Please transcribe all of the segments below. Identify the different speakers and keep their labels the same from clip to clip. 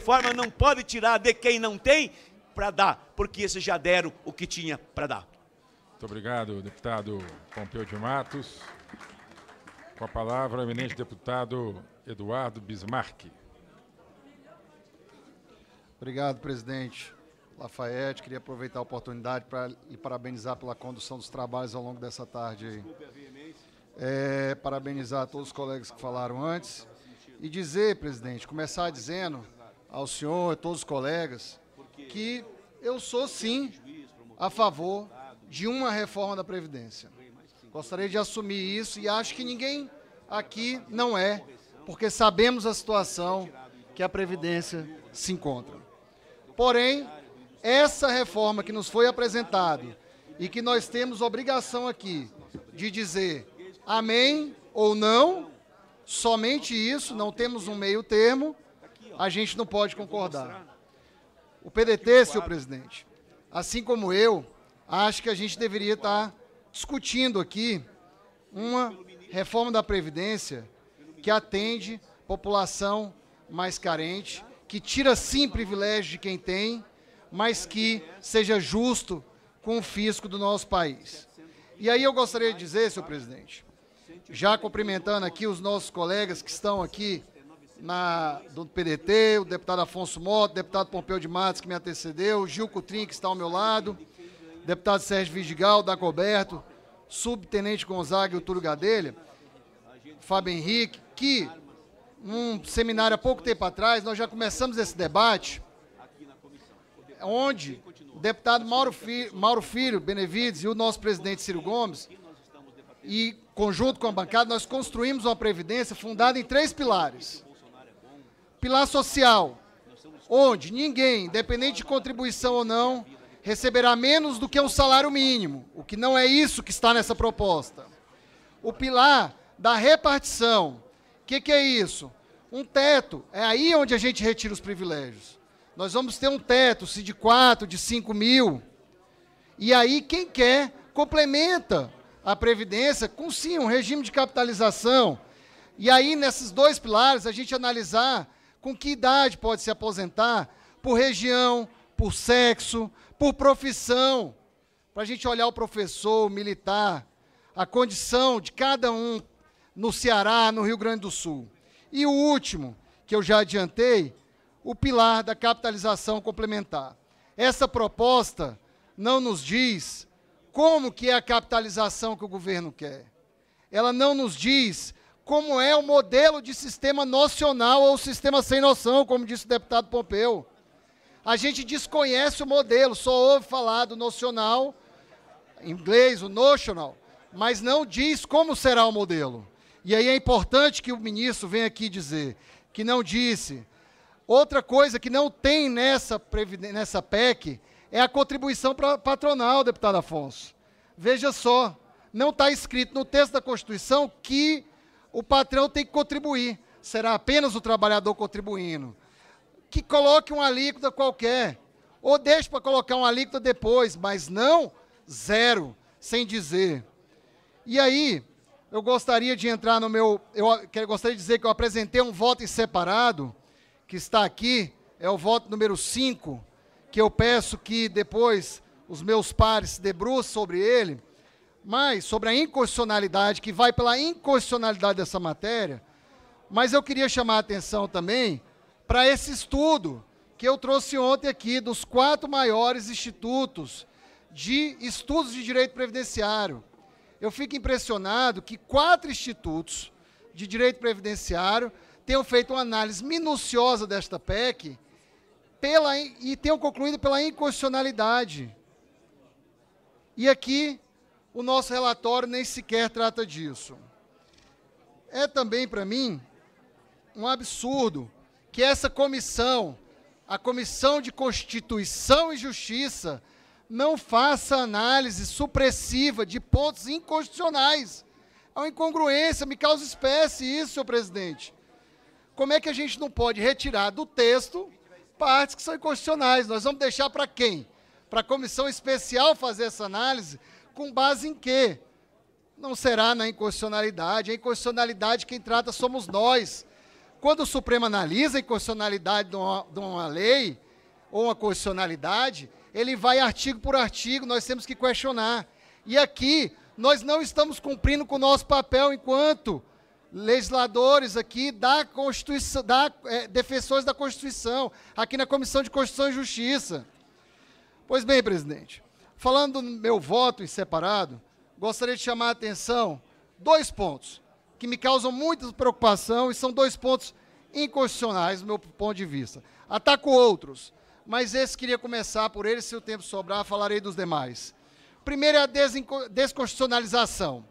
Speaker 1: reforma não pode tirar de quem não tem para dar, porque esses já deram o que tinha para dar.
Speaker 2: Muito obrigado, deputado Pompeu de Matos. Com a palavra, o eminente deputado Eduardo Bismarck.
Speaker 3: Obrigado, presidente Lafayette. Queria aproveitar a oportunidade para lhe parabenizar pela condução dos trabalhos ao longo dessa tarde aí. Parabenizar a todos os colegas que falaram antes e dizer, presidente, começar dizendo ao senhor e todos os colegas que eu sou, sim, a favor de uma reforma da Previdência. Gostaria de assumir isso e acho que ninguém aqui não é, porque sabemos a situação que a Previdência se encontra. Porém, essa reforma que nos foi apresentada e que nós temos obrigação aqui de dizer amém ou não, somente isso, não temos um meio termo, a gente não pode concordar. O PDT, senhor presidente, assim como eu, acho que a gente deveria estar discutindo aqui uma reforma da Previdência que atende a população mais carente, que tira sim privilégio de quem tem, mas que seja justo com o fisco do nosso país. E aí eu gostaria de dizer, senhor presidente, já cumprimentando aqui os nossos colegas que estão aqui do PDT, o deputado Afonso Mota, o deputado Pompeu de Matos, que me antecedeu, o Gil Coutrin, que está ao meu lado, o deputado Sérgio Vidigal, Dagoberto, subtenente Gonzaga e o Túlio Gadelha, Fábio Henrique, que num seminário há pouco tempo atrás, nós já começamos esse debate, onde o deputado Mauro Filho Benevides e o nosso presidente Ciro Gomes, e conjunto com a bancada, nós construímos uma Previdência fundada em 3 pilares. Pilar social, onde ninguém, independente de contribuição ou não, receberá menos do que um salário mínimo, o que não é isso que está nessa proposta. O pilar da repartição, o que é isso? Um teto, é aí onde a gente retira os privilégios. Nós vamos ter um teto, se de 4, de 5 mil, e aí quem quer complementa a Previdência com, sim, um regime de capitalização. E aí, nesses 2 pilares, a gente analisar com que idade pode se aposentar, por região, por sexo, por profissão, para a gente olhar o professor, o militar, a condição de cada um no Ceará, no Rio Grande do Sul. E o último, que eu já adiantei, o pilar da capitalização complementar. Essa proposta não nos diz como que é a capitalização que o governo quer. Ela não nos diz como é o modelo de sistema nocional ou sistema sem noção, como disse o deputado Pompeu. A gente desconhece o modelo, só ouve falar do nocional, em inglês, o notional, mas não diz como será o modelo. E aí é importante que o ministro venha aqui dizer que não disse. Outra coisa que não tem nessa PEC é a contribuição patronal, deputado Afonso. Veja só, não está escrito no texto da Constituição que o patrão tem que contribuir. Será apenas o trabalhador contribuindo. Que coloque uma alíquota qualquer, ou deixe para colocar uma alíquota depois, mas não zero, sem dizer. E aí, eu gostaria de entrar no meu... gostaria de dizer que eu apresentei um voto em separado, que está aqui, é o voto número 5, que eu peço que depois os meus pares se debrucem sobre ele, mas sobre a inconstitucionalidade, que vai pela inconstitucionalidade dessa matéria, mas eu queria chamar a atenção também para esse estudo que eu trouxe ontem aqui, dos 4 maiores institutos de estudos de direito previdenciário. Eu fico impressionado que 4 institutos de direito previdenciário tenham feito uma análise minuciosa desta PEC e tenham concluído pela inconstitucionalidade. E aqui, o nosso relatório nem sequer trata disso. É também, para mim, um absurdo que essa comissão, a Comissão de Constituição e Justiça, não faça análise supressiva de pontos inconstitucionais. É uma incongruência, me causa espécie isso, senhor presidente. Como é que a gente não pode retirar do texto partes que são inconstitucionais? Nós vamos deixar para quem? Para a comissão especial fazer essa análise, com base em quê? Não será na inconstitucionalidade. A inconstitucionalidade quem trata somos nós, Quando o Supremo analisa a inconstitucionalidade de uma lei, ou uma constitucionalidade, ele vai artigo por artigo, nós temos que questionar. E aqui, nós não estamos cumprindo com o nosso papel enquanto legisladores aqui da Constituição, defensores da Constituição, aqui na Comissão de Constituição e Justiça. Pois bem, presidente, falando do meu voto em separado, gostaria de chamar a atenção 2 pontos que me causam muita preocupação e são 2 pontos inconstitucionais do meu ponto de vista. Ataco outros, mas esse queria começar por ele, se o tempo sobrar, falarei dos demais. Primeiro é a desconstitucionalização.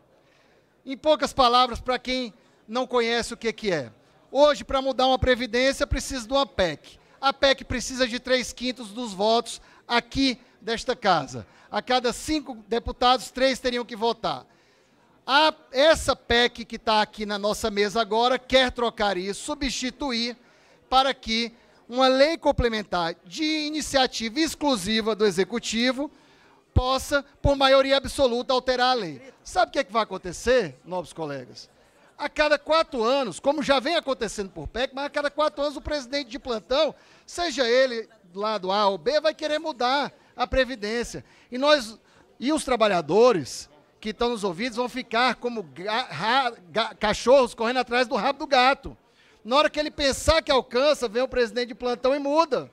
Speaker 3: Em poucas palavras, para quem não conhece o que é. Hoje, para mudar uma Previdência, precisa de uma PEC. A PEC precisa de 3/5 dos votos aqui desta casa. A cada 5 deputados, 3 teriam que votar. Essa PEC que está aqui na nossa mesa agora quer trocar isso, substituir para que uma lei complementar de iniciativa exclusiva do Executivo possa, por maioria absoluta, alterar a lei. Sabe o que vai acontecer, nobres colegas? A cada 4 anos, como já vem acontecendo por PEC, mas a cada 4 anos o presidente de plantão, seja ele do lado A ou B, vai querer mudar a Previdência. E os trabalhadores que estão nos ouvidos vão ficar como cachorros correndo atrás do rabo do gato. Na hora que ele pensar que alcança, vem o presidente de plantão e muda.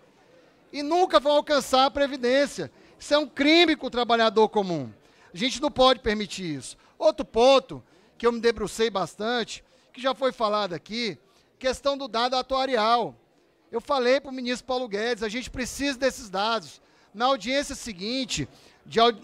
Speaker 3: E nunca vão alcançar a Previdência. Isso é um crime com o trabalhador comum. A gente não pode permitir isso. Outro ponto, que eu me debrucei bastante, que já foi falado aqui, questão do dado atuarial. Eu falei para o ministro Paulo Guedes, a gente precisa desses dados. Na audiência seguinte,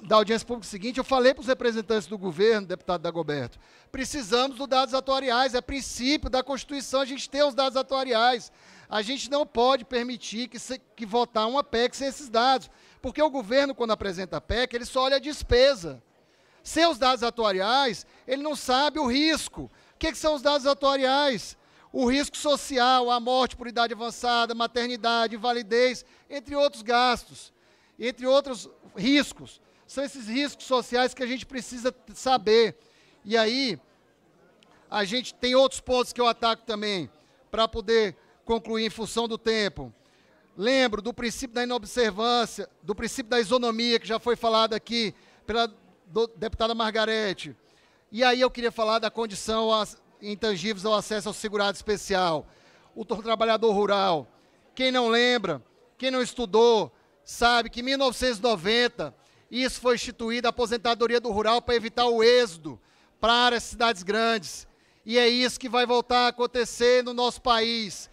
Speaker 3: da audiência pública seguinte, eu falei para os representantes do governo, deputado Dagoberto, precisamos dos dados atuariais, é princípio da Constituição a gente ter os dados atuariais. A gente não pode permitir que votar uma PEC sem esses dados, porque o governo, quando apresenta a PEC, ele só olha a despesa. Sem os dados atuariais, ele não sabe o risco. O que são os dados atuariais? O risco social, a morte por idade avançada, maternidade, invalidez, entre outros gastos, entre outros riscos. São esses riscos sociais que a gente precisa saber. E aí, a gente tem outros pontos que eu ataco também, para poder concluir em função do tempo. Lembro do princípio da inobservância, do princípio da isonomia, que já foi falado aqui pela deputada Margarete. E aí eu queria falar da condição intangíveis ao acesso ao segurado especial. O trabalhador rural. Quem não lembra, quem não estudou, sabe que em 1990, isso foi instituído, a aposentadoria do rural, para evitar o êxodo para as cidades grandes. E é isso que vai voltar a acontecer no nosso país.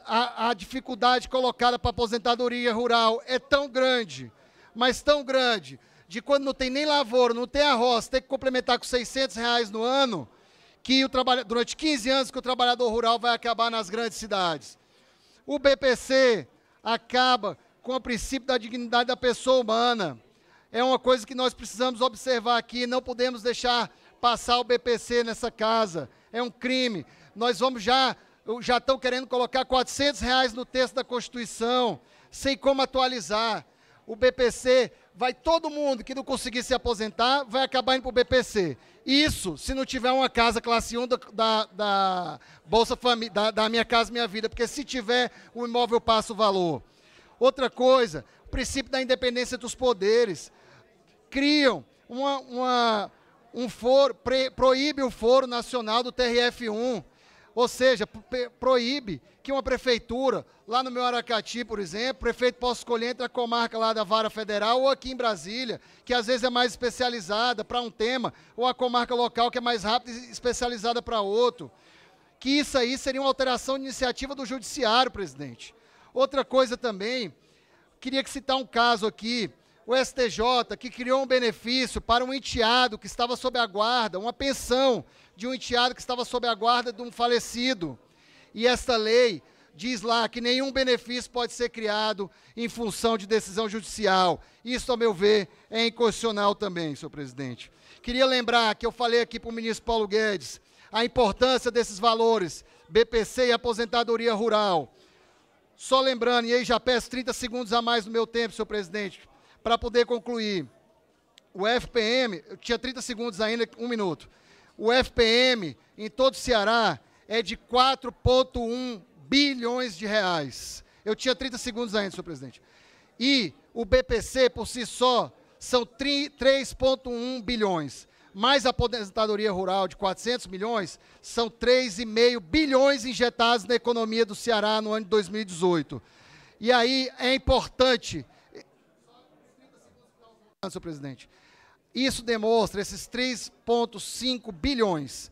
Speaker 3: A dificuldade colocada para a aposentadoria rural é tão grande, mas tão grande, de quando não tem nem lavoura, não tem a roça, tem que complementar com R$600 no ano, que durante 15 anos que o trabalhador rural vai acabar nas grandes cidades. O BPC acaba com o princípio da dignidade da pessoa humana. É uma coisa que nós precisamos observar aqui, não podemos deixar passar o BPC nessa casa. É um crime. Nós vamos já estão querendo colocar R$400 no texto da Constituição, sem como atualizar. O BPC, todo mundo que não conseguir se aposentar, vai acabar indo para o BPC. Isso, se não tiver uma casa classe 1 da Bolsa Família, da Minha Casa Minha Vida, porque se tiver, o imóvel passa o valor. Outra coisa, o princípio da independência dos poderes. Criam proíbe o foro nacional do TRF1. Ou seja, proíbe que uma prefeitura, lá no meu Aracati, por exemplo, o prefeito possa escolher entre a comarca lá da Vara Federal ou aqui em Brasília, que às vezes é mais especializada para um tema, ou a comarca local que é mais rápida e especializada para outro. Que isso aí seria uma alteração de iniciativa do Judiciário, presidente. Outra coisa também, queria citar um caso aqui, o STJ, que criou um benefício para um enteado que estava sob a guarda, uma pensão de um enteado que estava sob a guarda de um falecido. E esta lei diz lá que nenhum benefício pode ser criado em função de decisão judicial. Isso, ao meu ver, é inconstitucional também, senhor presidente. Queria lembrar que eu falei aqui para o ministro Paulo Guedes a importância desses valores, BPC e aposentadoria rural. Só lembrando, e aí já peço 30 segundos a mais no meu tempo, senhor presidente, para poder concluir. O FPM, eu tinha 30 segundos ainda, 1 minuto. O FPM, em todo o Ceará, é de 4,1 bilhões de reais. Eu tinha 30 segundos ainda, senhor presidente. E o BPC, por si só, são 3,1 bilhões. Mais a aposentadoria rural de 400 milhões, são 3,5 bilhões injetados na economia do Ceará no ano de 2018. E aí é importante... Senhor presidente, isso demonstra esses 3,5 bilhões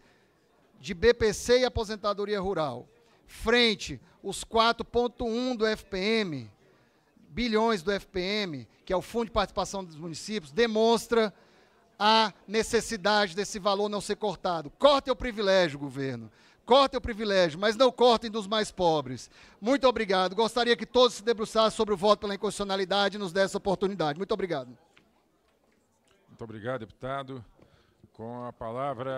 Speaker 3: de BPC e aposentadoria rural, frente os 4,1 do FPM, bilhões do FPM, que é o Fundo de Participação dos Municípios, demonstra a necessidade desse valor não ser cortado. Cortem o privilégio, governo. Cortem o privilégio, mas não cortem dos mais pobres. Muito obrigado. Gostaria que todos se debruçassem sobre o voto pela inconstitucionalidade e nos dessem essa oportunidade. Muito obrigado.
Speaker 2: Muito obrigado, deputado. Com a palavra...